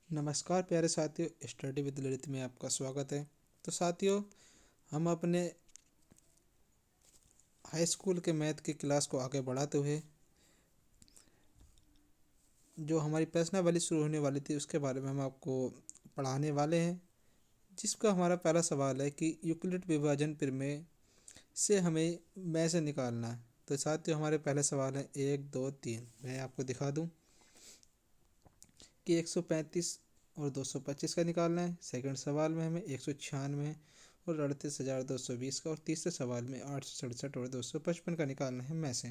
नमस्कार प्यारे साथियों, स्टडी विद ललित में आपका स्वागत है। तो साथियों, हम अपने हाई स्कूल के मैथ की क्लास को आगे बढ़ाते हुए जो हमारी प्रश्नावली शुरू होने वाली थी उसके बारे में हम आपको पढ़ाने वाले हैं। जिसका हमारा पहला सवाल है कि यूक्लिड विभाजन प्रमेय से हमें में से निकालना है। तो साथियों, हमारे पहले सवाल है 1 2 3। मैं आपको दिखा दूं कि 135 और 225 का निकालना है। सेकंड सवाल में हमें 196 और 38,220 का, और तीसरे सवाल में 867 और 255 का निकालना है में से।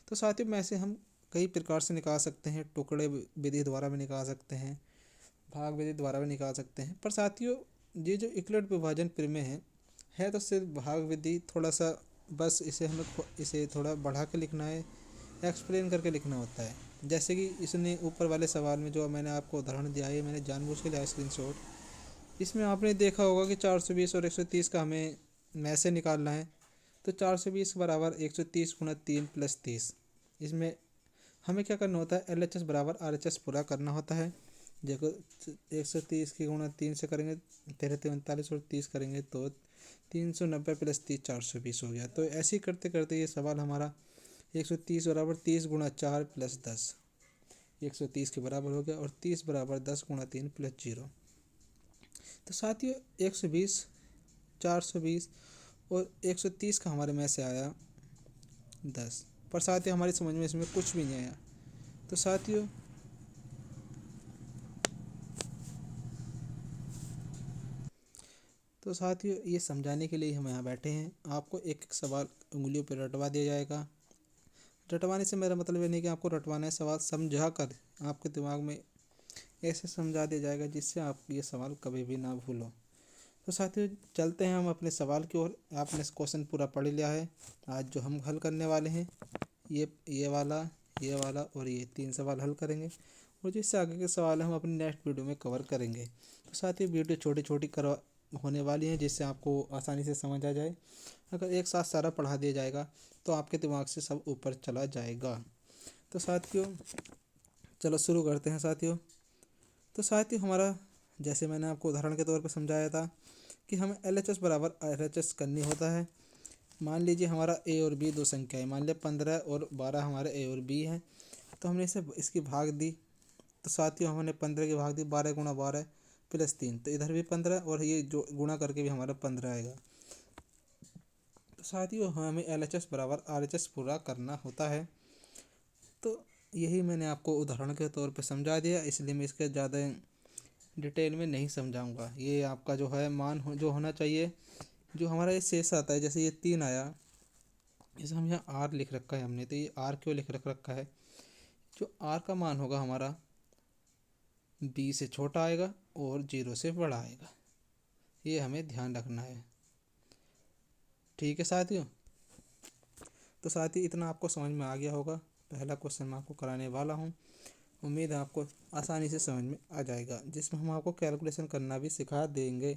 तो साथियों, में से हम कई प्रकार से निकाल सकते हैं। टुकड़े विधि द्वारा भी निकाल सकते हैं, भाग विधि द्वारा भी निकाल सकते हैं। पर साथियों, ये जो यूक्लिड विभाजन प्रमेय है तो सिर्फ भाग विधि थोड़ा सा, बस इसे हमें इसे थोड़ा बढ़ा के लिखना है, एक्सप्लेन करके लिखना होता है। जैसे कि इसने ऊपर वाले सवाल में जो मैंने आपको उदाहरण दिया है, मैंने जानबूझ के लिया स्क्रीनशॉट। इसमें आपने देखा होगा कि 420 और 130 का हमें में से निकालना है। तो 420 बराबर 130 गुणा 3 प्लस 30। इसमें हमें क्या करना होता है, LHS बराबर RHS पूरा करना होता है। देखो, 130 की गुणा 3 से करेंगे 13 और 30 करेंगे तो 390 प्लस 30 420 हो गया। तो ऐसे ही करते करते ये सवाल हमारा 130 बराबर 30 गुणा 4 प्लस 10 130 के बराबर हो गया, और 30 बराबर 10 गुणा 3 प्लस 0। तो साथियों, 120, 420 और 130 का हमारे में से आया 10। पर साथियों, हमारी समझ में इसमें कुछ भी नहीं आया। तो साथियों, ये समझाने के लिए हम यहाँ बैठे हैं। आपको एक एक सवाल उंगलियों पर रटवा दिया जाएगा। रटवाने से मेरा मतलब ये नहीं कि आपको रटवाना है, सवाल समझा कर आपके दिमाग में ऐसे समझा दिया जाएगा जिससे आप ये सवाल कभी भी ना भूलो। तो साथियों, चलते हैं हम अपने सवाल की ओर। आपने क्वेश्चन पूरा पढ़ लिया है। आज जो हम हल करने वाले हैं, ये वाला, ये वाला और ये 3 सवाल हल करेंगे, और जिससे आगे के सवाल हम अपने नेक्स्ट वीडियो में कवर करेंगे। तो साथियों, वीडियो छोटी छोटी करवा होने वाली है जिससे आपको आसानी से समझ आ जाए। अगर एक साथ सारा पढ़ा दिया जाएगा तो आपके दिमाग से सब ऊपर चला जाएगा। तो साथियों, चलो शुरू करते हैं साथियों। तो साथियों, हमारा जैसे मैंने आपको उदाहरण के तौर पर समझाया था कि हमें LHS बराबर RHS करनी होता है। मान लीजिए हमारा A और B दो संख्या है, मान लिया 15 और 12 हमारे A और B हैं। तो हमने इसे इसकी भाग दी। तो साथियों, हमने 15 की भाग दी 12 गुणा 12 प्लस 3। तो इधर भी 15 और ये जो गुणा करके भी हमारा 15 आएगा। तो साथियों, हमें LHS बराबर RHS पूरा करना होता है। तो यही मैंने आपको उदाहरण के तौर पर समझा दिया, इसलिए मैं इसके ज़्यादा डिटेल में नहीं समझाऊंगा। ये आपका जो है जो होना चाहिए, जो हमारा ये शेष आता है, जैसे ये 3 आया, इसे हम यहाँ R लिख रखा है हमने। तो ये R क्यों लिख रखा है, जो R का मान होगा हमारा B से छोटा आएगा और 0 से बड़ा आएगा। ये हमें ध्यान रखना है। ठीक है साथियों। तो साथियों, इतना आपको समझ में आ गया होगा। पहला क्वेश्चन मैं आपको कराने वाला हूँ, उम्मीद है आपको आसानी से समझ में आ जाएगा, जिसमें हम आपको कैलकुलेशन करना भी सिखा देंगे।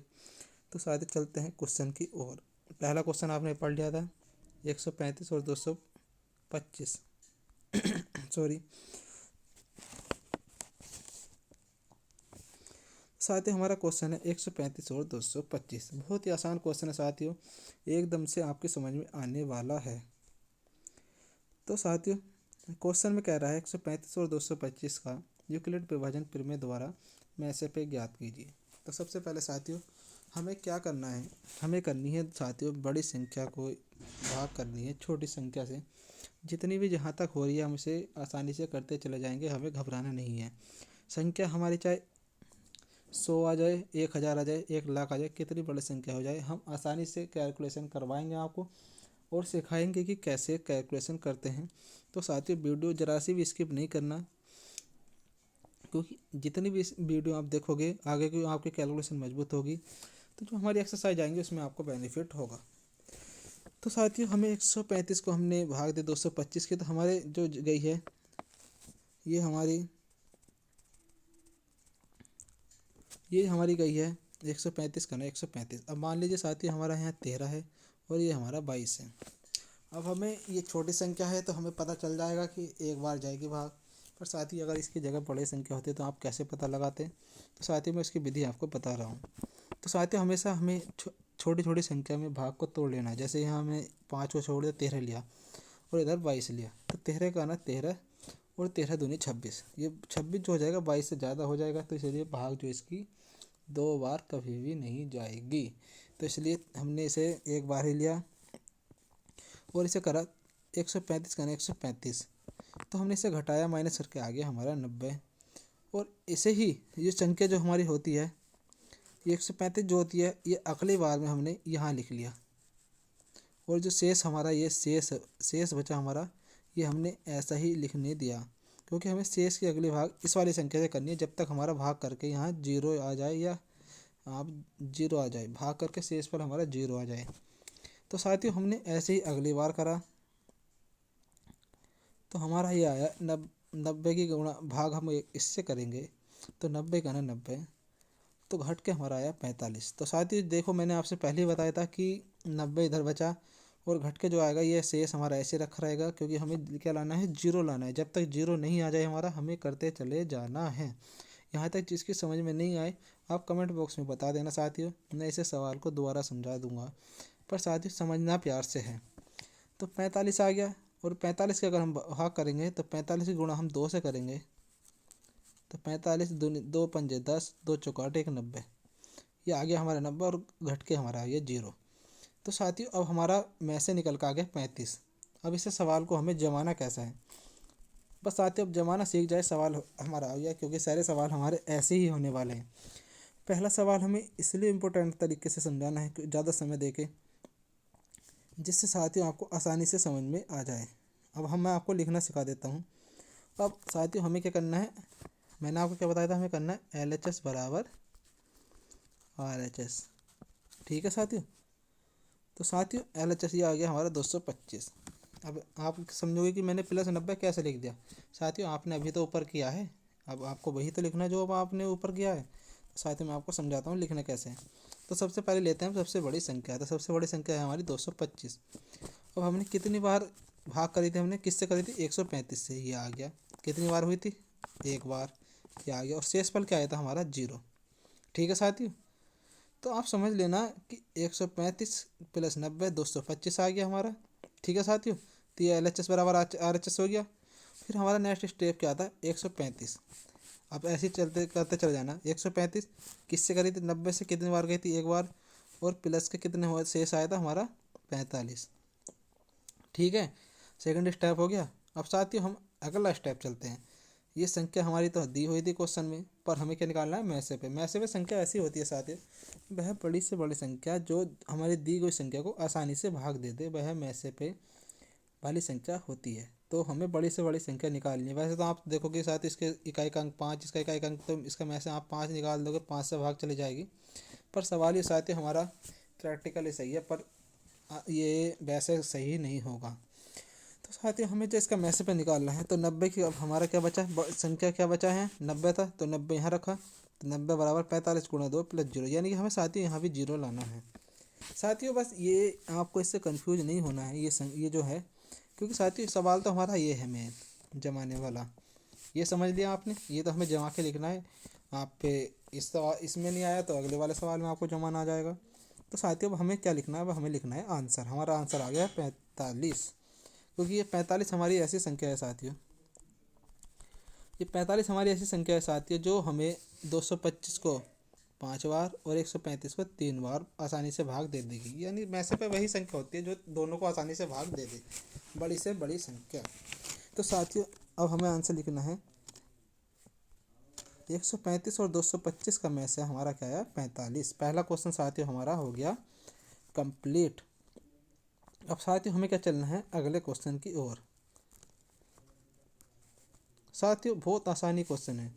तो साथियों, चलते हैं क्वेश्चन की ओर। पहला क्वेश्चन आपने पढ़ लिया था, 135 और 225 सॉरी। साथियों, हमारा क्वेश्चन है 135 और 225। बहुत ही आसान क्वेश्चन है साथियों, एकदम से आपकी समझ में आने वाला है। तो साथियों, क्वेश्चन में कह रहा है 135 और 225 का यूक्लिड विभाजन प्रमेय द्वारा में से पे ज्ञात कीजिए। तो सबसे पहले साथियों, हमें क्या करना है, हमें करनी है साथियों बड़ी संख्या को भाग करनी है छोटी संख्या से। जितनी भी जहाँ तक हो रही है हम इसे आसानी से करते चले जाएंगे, हमें घबराना नहीं है। संख्या हमारी चाहे 100 आ जाए, 1000 आ जाए, 1,00,000 आ जाए, कितनी बड़ी संख्या हो जाए, हम आसानी से कैलकुलेशन करवाएंगे आपको और सिखाएंगे कि कैसे कैलकुलेशन करते हैं। तो साथियों, वीडियो ज़रा सी भी स्किप नहीं करना, क्योंकि जितनी भी वीडियो आप देखोगे आगे की आपकी कैलकुलेशन मजबूत होगी। तो जो हमारी एक्सरसाइज आएंगी उसमें आपको बेनिफिट होगा। तो साथियों, हमें 135 को हमने भाग दे 225 के, तो हमारे जो गई है ये हमारी गई है 135 का ना 135। अब मान लीजिए साथियों, हमारा यहाँ 13 है और ये हमारा 22 है। अब हमें ये छोटी संख्या है तो हमें पता चल जाएगा कि एक बार जाएगी भाग, पर साथ ही अगर इसकी जगह बड़ी संख्या होती है तो आप कैसे पता लगाते? तो साथ ही मैं इसकी विधि आपको बता रहा हूँ। तो साथ ही हमेशा हमें छोटी छोटी संख्या में भाग को तोड़ लेना है। जैसे यहाँ हमें 5 को छोड़ दिया, 13 लिया और इधर 22 लिया, तो 13 का ना 13 और 13 दूनी 26, ये 26 जो हो जाएगा 22 से ज़्यादा हो जाएगा, तो इसलिए भाग जो इसकी 2 बार कभी भी नहीं जाएगी। तो इसलिए हमने इसे एक बार ही लिया और इसे करा 135 का 135, तो हमने इसे घटाया माइनस करके आ गया हमारा 90। और इसे ही ये संख्या जो हमारी होती है ये 135 जो होती है ये अगली बार में हमने यहाँ लिख लिया, और जो शेष हमारा ये शेष बचा हमारा ये हमने ऐसा ही लिखने दिया, क्योंकि हमें शेष की अगली भाग इस वाली संख्या से करनी है जब तक हमारा भाग करके यहाँ 0 आ जाए या आप 0 आ जाए, भाग करके शेष पर हमारा 0 आ जाए। तो साथियों हमने ऐसे ही अगली बार करा, तो हमारा ये आया 90 की गुणा भाग हम इससे करेंगे, तो 90 का ना 90, तो घट के हमारा आया 45। तो साथियों देखो मैंने आपसे पहले ही बताया था कि 90 इधर बचा और घट के जो आएगा ये शेष हमारा ऐसे रखा रहेगा, क्योंकि हमें क्या लाना है, 0 लाना है। जब तक 0 नहीं आ जाए हमारा हमें करते चले जाना है। यहाँ तक जिसकी समझ में नहीं आए आप कमेंट बॉक्स में बता देना साथियों, मैं इसे सवाल को दोबारा समझा दूंगा, पर साथियों समझना प्यार से है। तो 45 आ गया, और 45 के अगर हम भाग करेंगे तो 45 की गुणा हम 2 से करेंगे, तो 45 दो पंजे 10, 2 चौका 8, 90, ये आ गया हमारा 90 और घट के हमारा आ गया 0। तो साथियों अब हमारा में से निकल कर आ गया 35। अब इसे सवाल को हमें जमाना कैसा है, बस साथियों अब जमाना सीख जाए सवाल हमारा आ गया, क्योंकि सारे सवाल हमारे ऐसे ही होने वाले हैं। पहला सवाल हमें इसलिए इम्पोर्टेंट तरीके से समझाना है कि ज़्यादा समय देके, जिससे साथियों आपको आसानी से समझ में आ जाए। अब मैं आपको लिखना सिखा देता हूँ। अब साथियों हमें क्या करना है, मैंने आपको क्या बताया था, हमें करना है LHS बराबर RHS। ठीक है साथियों, तो साथियों LHS ये आ गया हमारा 225। अब आप समझोगे कि मैंने प्लस 90 कैसे लिख दिया। साथियों आपने अभी तो ऊपर किया है, अब आपको वही तो लिखना है जो अब आपने ऊपर किया है। तो साथियों मैं आपको समझाता हूँ लिखना कैसे है। तो सबसे पहले लेते हैं सबसे बड़ी संख्या, तो सबसे बड़ी संख्या है हमारी 225। अब हमने कितनी बार भाग करी थी, हमने किससे करी थी, 135 से, ये आ गया। कितनी बार हुई थी, एक बार, ये आ गया। और शेषफल क्या आया था हमारा 0। ठीक है साथियों, तो आप समझ लेना कि 135 प्लस 90 225 आ गया हमारा। ठीक है साथियों, तो ये LHS बराबर RHS हो गया। फिर हमारा नेक्स्ट स्टेप क्या था, 135। अब ऐसे ही चलते करते चले जाना। 135 किससे करी थी, 90 से कितनी बार गई थी, एक बार, और प्लस के कितने हुए शेष आया था हमारा 45। ठीक है, सेकंड स्टेप हो गया। अब साथियों हम अगला स्टेप चलते हैं। ये संख्या हमारी तो दी हुई थी क्वेश्चन में, पर हमें क्या निकालना है, मैसे पे। मैसे पे संख्या ऐसी होती है साथियों, वह बड़ी से बड़ी संख्या जो हमारी दी गई संख्या को आसानी से भाग दे दे, वह मैसे पे वाली संख्या होती है। तो हमें बड़ी से बड़ी संख्या निकालनी है। वैसे तो आप देखोगे साथ इसके इकाई का अंक 5, इसका इकाई का अंक, तो इसका में से आप 5 निकाल दोगे, 5 से भाग चली जाएगी। पर सवाल ये साथियों हमारा प्रैक्टिकली सही है, पर ये वैसे सही नहीं होगा। तो साथियों हमें जो इसका मैसे पे निकालना है, तो 90 की अब हमारा क्या बचा, संख्या क्या बचा है, 90 था, तो 90 यहाँ रखा, तो 90 बराबर 45 गुणा 2 प्लस 0, यानी कि हमें साथियों यहाँ भी 0 लाना है। साथियों बस ये आपको इससे कंफ्यूज नहीं होना है, ये जो है, क्योंकि साथियों सवाल तो हमारा ये है मेन जमाने वाला, ये समझ लिया आपने। ये तो हमें जमा के लिखना है। आप पे इस सवाल इसमें नहीं आया तो अगले वाले सवाल में आपको जमाना आ जाएगा। तो साथियों अब हमें क्या लिखना है, अब हमें लिखना है आंसर। हमारा आंसर आ गया 45, क्योंकि ये 45 हमारी ऐसी संख्या है साथियों, ये 45 हमारी ऐसी संख्या है साथियों जो हमें 225 को 5 बार और 135 को 3 बार आसानी से भाग दे देगी। यानी मैसे पे वही संख्या होती है जो दोनों को आसानी से भाग दे दे, बड़ी से बड़ी संख्या। तो साथियों अब हमें आंसर लिखना है 135 और 225 का में से हमारा क्या है, 45। पहला क्वेश्चन साथियों हमारा हो गया कंप्लीट। अब साथियों हमें क्या चलना है, अगले क्वेश्चन की ओर। साथियों बहुत आसानी क्वेश्चन है,